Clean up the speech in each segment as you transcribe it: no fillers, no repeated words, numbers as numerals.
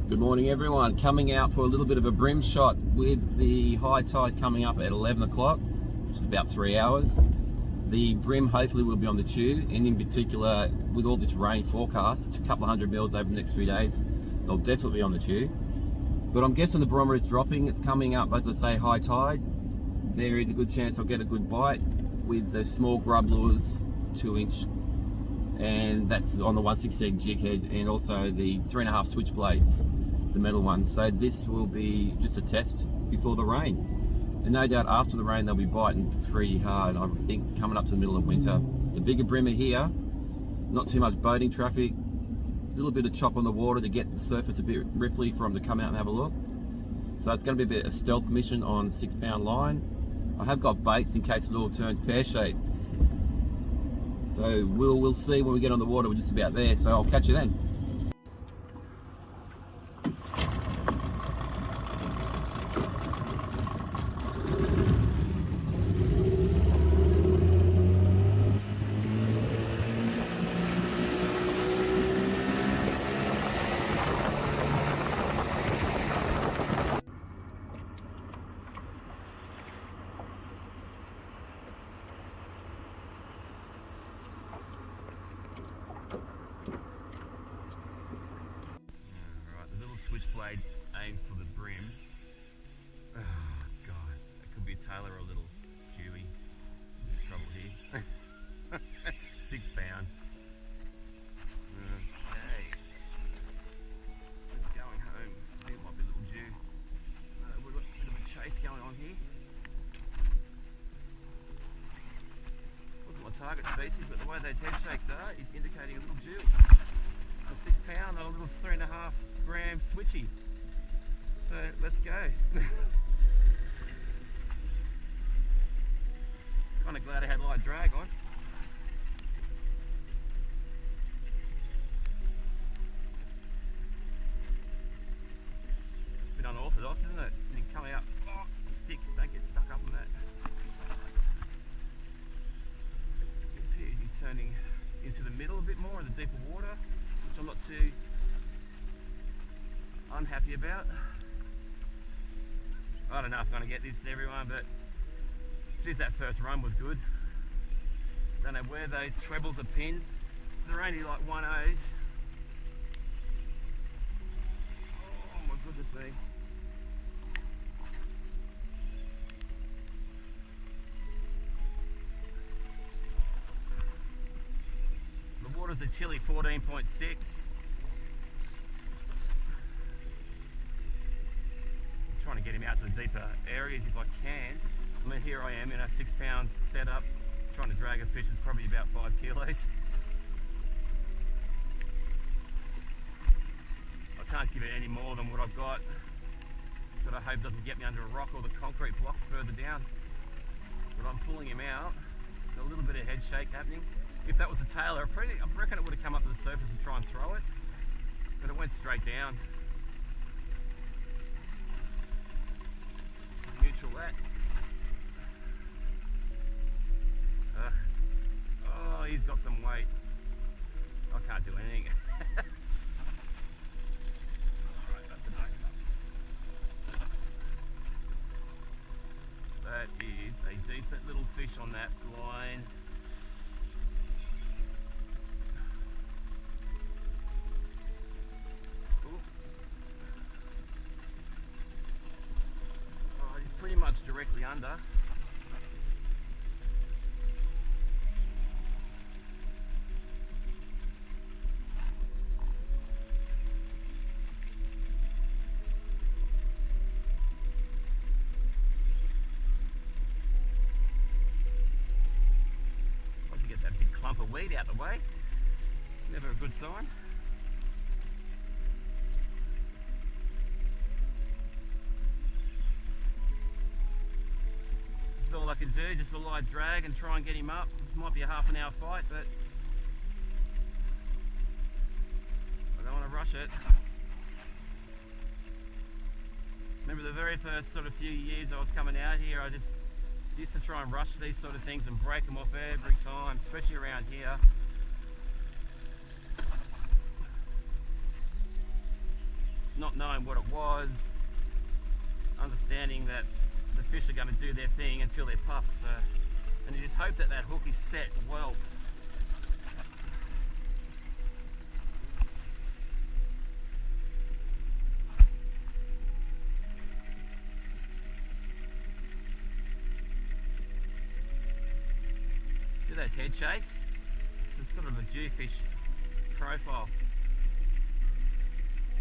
Good morning everyone, coming out for a little bit of a Bream shot with the high tide coming up at 11 o'clock, which is about 3 hours. The Bream hopefully will be on the chew, and in particular with all this rain forecast, a couple of hundred mils over the next 3 days, they'll definitely be on the chew. But I'm guessing the barometer is dropping, it's coming up, as I say, high tide. There is a good chance I'll get a good bite with the small grub lures, 2-inch, and that's on the 116 jig head, and also the 3.5 switchblades, the metal ones. So this will be just a test before the rain, and no doubt after the rain they'll be biting pretty hard. I think coming up to the middle of winter. The bigger Bream are here, not too much boating traffic, a little bit of chop on the water to get the surface a bit ripply for them to come out and have a look. So it's going to be a bit of a stealth mission on 6-pound line. I have got baits in case it all turns pear-shaped. So we'll see when we get on the water. We're just about there, so I'll catch you then. Switchblade aimed for the Bream. Oh god, that could be a tailor or a little Huey. There's trouble here. 6 pound. Okay. It's going home. I think it might be a little Jew. We've got a bit of a chase going on here. Wasn't my target species, but the way those head shakes are is indicating a little Jew. A 6 pound on a little 3.5 gram switchy. So let's go. Kind of glad I had light drag on. Bit unorthodox, isn't it? You come out, oh, stick, don't get stuck up on that. It appears he's turning into the middle a bit more in the deeper water, which I'm not too unhappy about. I don't know if I'm going to get this to everyone, but geez, that first run was good. Don't know where those trebles are pinned. They're only like 1/0s. Oh my goodness me. The waters are chilly, 14.6. Trying to get him out to the deeper areas if I can. I mean, here I am in a 6 pound setup, trying to drag a fish that's probably about 5 kilos. I can't give it any more than what I've got. Just gotta hope it doesn't get me under a rock or the concrete blocks further down. But I'm pulling him out. Got a little bit of head shake happening. If that was a tailor, I reckon it would have come up to the surface to try and throw it, but it went straight down. Neutral that. Oh, he's got some weight. I can't do anything. Alright, that's the back up. That is a decent little fish on that line. Pretty much directly under. I can get that big clump of weed out the way. Never a good sign. All I can do, just a light drag and try and get him up. It might be a half an hour fight, but I don't want to rush it. Remember the very first sort of few years I was coming out here, I just used to try and rush these sort of things and break them off every time, especially around here. not knowing what it was, understanding that the fish are going to do their thing until they're puffed. So, and you just hope that that hook is set well. Do those head shakes. It's sort of a jewfish profile.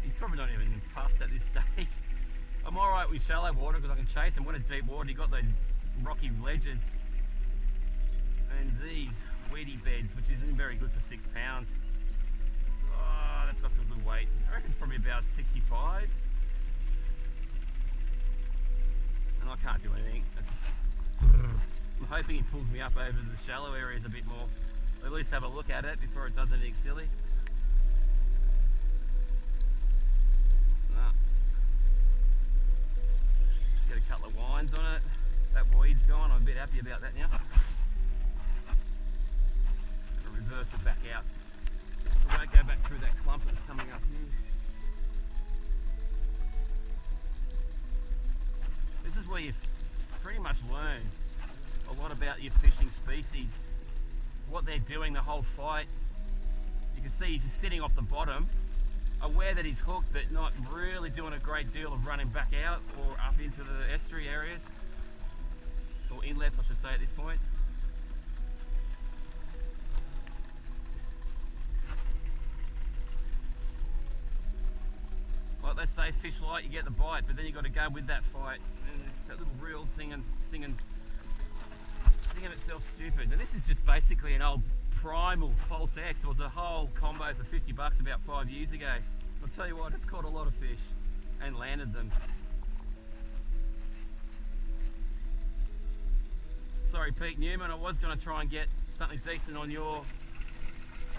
He's probably not even puffed at this stage. I'm alright with shallow water because I can chase him. When it's deep water, you've got those rocky ledges and these weedy beds, which isn't very good for 6 pounds. Oh, that's got some good weight. I reckon it's probably about 65. And I can't do anything. It's just, I'm hoping he pulls me up over the shallow areas a bit more. At least have a look at it before it does anything silly. Get a couple of winds on it. That weed's gone. I'm a bit happy about that now. Just going to reverse it back out so I won't go back through that clump that's coming up here. This is where you pretty much learn a lot about your fishing species, what they're doing the whole fight. You can see he's just sitting off the bottom, aware that he's hooked, but not really doing a great deal of running back out or up into the estuary areas, or inlets I should say at this point. Like they say, fish light, you get the bite, but then you got to go with that fight. And that little reel singing itself stupid. And this is just basically an old primal false X. It was a whole combo for 50 bucks about 5 years ago. I'll tell you what, it's caught a lot of fish and landed them. Sorry Pete Newman, I was going to try and get something decent on your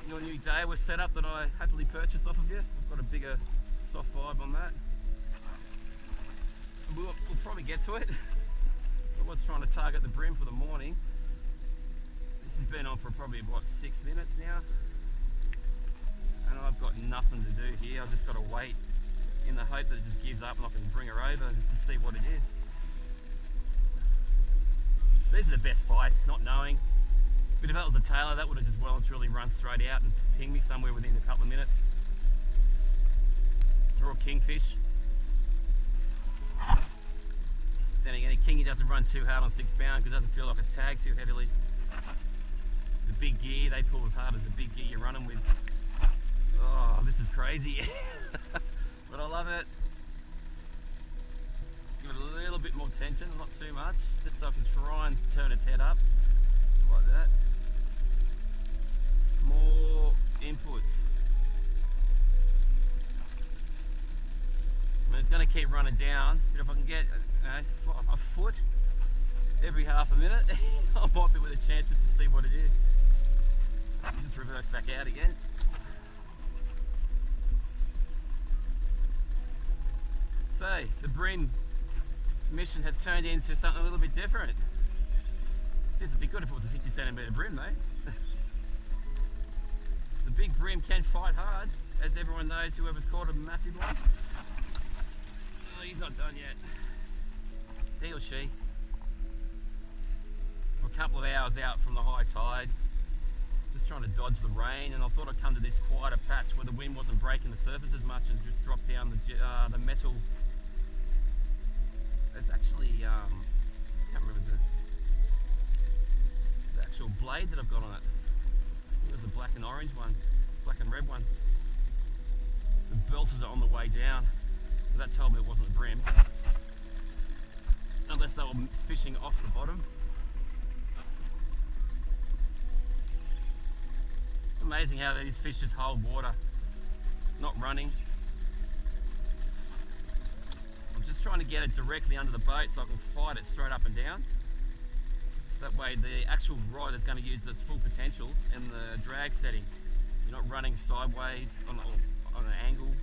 new day was set up that I happily purchased off of you. I've got a bigger soft vibe on that. We'll probably get to it. I was trying to target the Bream for the morning. This has been on for probably about 6 minutes now. And I've got nothing to do here. I've just got to wait in the hope that it just gives up and I can bring her over just to see what it is. These are the best fights, not knowing. But if that was a tailor, that would have just well and truly run straight out and pinged me somewhere within a couple of minutes. Or a kingfish. Then again, a kingy doesn't run too hard on 6 pound because it doesn't feel like it's tagged too heavily. The big gear, they pull as hard as the big gear you're running with. Oh, this is crazy. But I love it. Give it a little bit more tension, not too much, just so I can try and turn its head up, like that. Small inputs. I mean, it's going to keep running down, but if I can get a foot every half a minute, I might be with a chance just to see what it is. Just reverse back out again. So, the Bream mission has turned into something a little bit different. Jeez, it'd be good if it was a 50 centimetre Bream though. The big Bream can fight hard, as everyone knows, whoever's caught a massive one. Oh, he's not done yet. He or she. We're a couple of hours out from the high tide, just trying to dodge the rain, and I thought I'd come to this quieter patch where the wind wasn't breaking the surface as much and just drop down the metal. It's actually, I can't remember the actual blade that I've got on it. I think it was the black and orange one, black and red one. It belted it on the way down, so that told me it wasn't a Bream. Unless they were fishing off the bottom. It's amazing how these fish just hold water, not running. I'm just trying to get it directly under the boat so I can fight it straight up and down. That way the actual rod is going to use its full potential in the drag setting. You're not running sideways on an angle,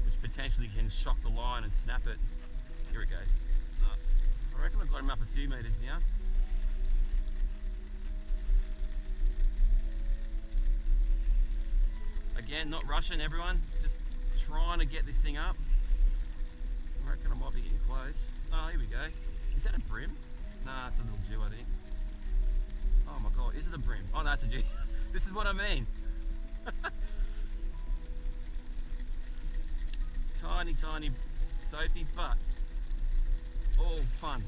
which potentially can shock the line and snap it. Here it goes. I reckon I've got him up a few metres now. Again, not rushing everyone, just trying to get this thing up. I reckon I might be getting close. Oh, here we go. Is that a brim? Nah, it's a little Jew, I think. Oh my god, is it a brim? Oh no, it's a Jew. This is what I mean. Tiny, tiny soapy, but all fun.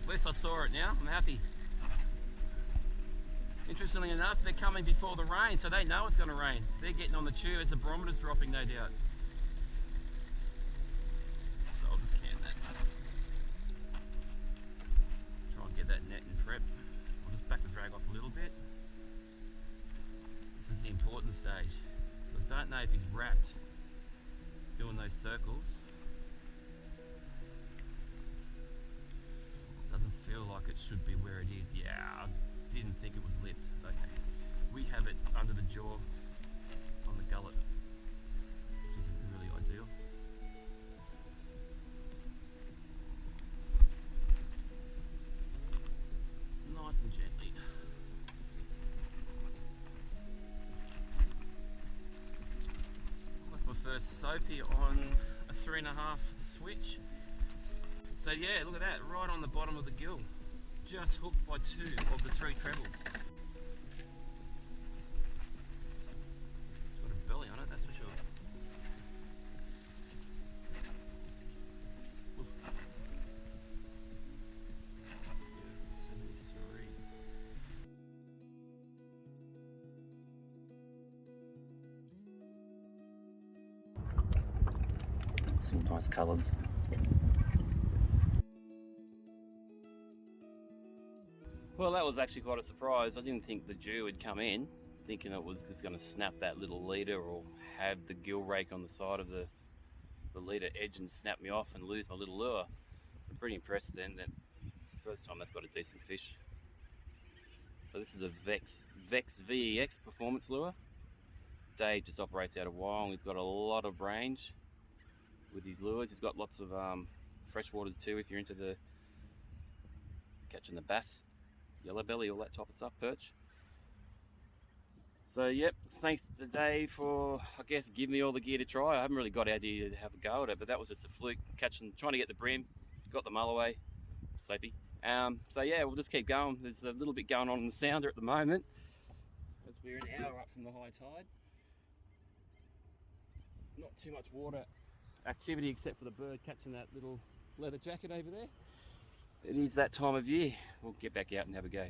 At least I saw it now, I'm happy. Interestingly enough, they're coming before the rain, so they know it's going to rain. They're getting on the tube as the barometer's dropping, no doubt. So I'll just can that. Try and get that net in prep. I'll just back the drag off a little bit. This is the important stage. So I don't know if he's wrapped doing those circles. Doesn't feel like it should be where it is. Yeah, I didn't think it was lipped. Okay, we have it under the jaw on the gullet, which isn't really ideal. Nice and gently. That's my first soapy on a 3.5 switch. So yeah, look at that, right on the bottom of the gill. Just hooked by 2 of the 3 trebles. It's got a belly on it, that's for sure. Oof. Yeah, 73. Some nice colours. Well, that was actually quite a surprise. I didn't think the Jew would come in, thinking it was just going to snap that little leader or have the gill rake on the side of the leader edge and snap me off and lose my little lure. I'm pretty impressed then that it's the first time that's got a decent fish. So this is a Vex VEX performance lure. Dave just operates out of Wyong. He's got a lot of range with his lures. He's got lots of freshwaters too if you're into the catching the bass, yellow belly, all that type of stuff, perch. So yep, thanks to Dave for, I guess, giving me all the gear to try. I haven't really got out here to have a go at it, but that was just a fluke, trying to get the brim, got the mull away, soapy. So yeah, we'll just keep going. There's a little bit going on in the sounder at the moment, as we're an hour up from the high tide. Not too much water activity except for the bird catching that little leather jacket over there. It is that time of year. We'll get back out and have a go.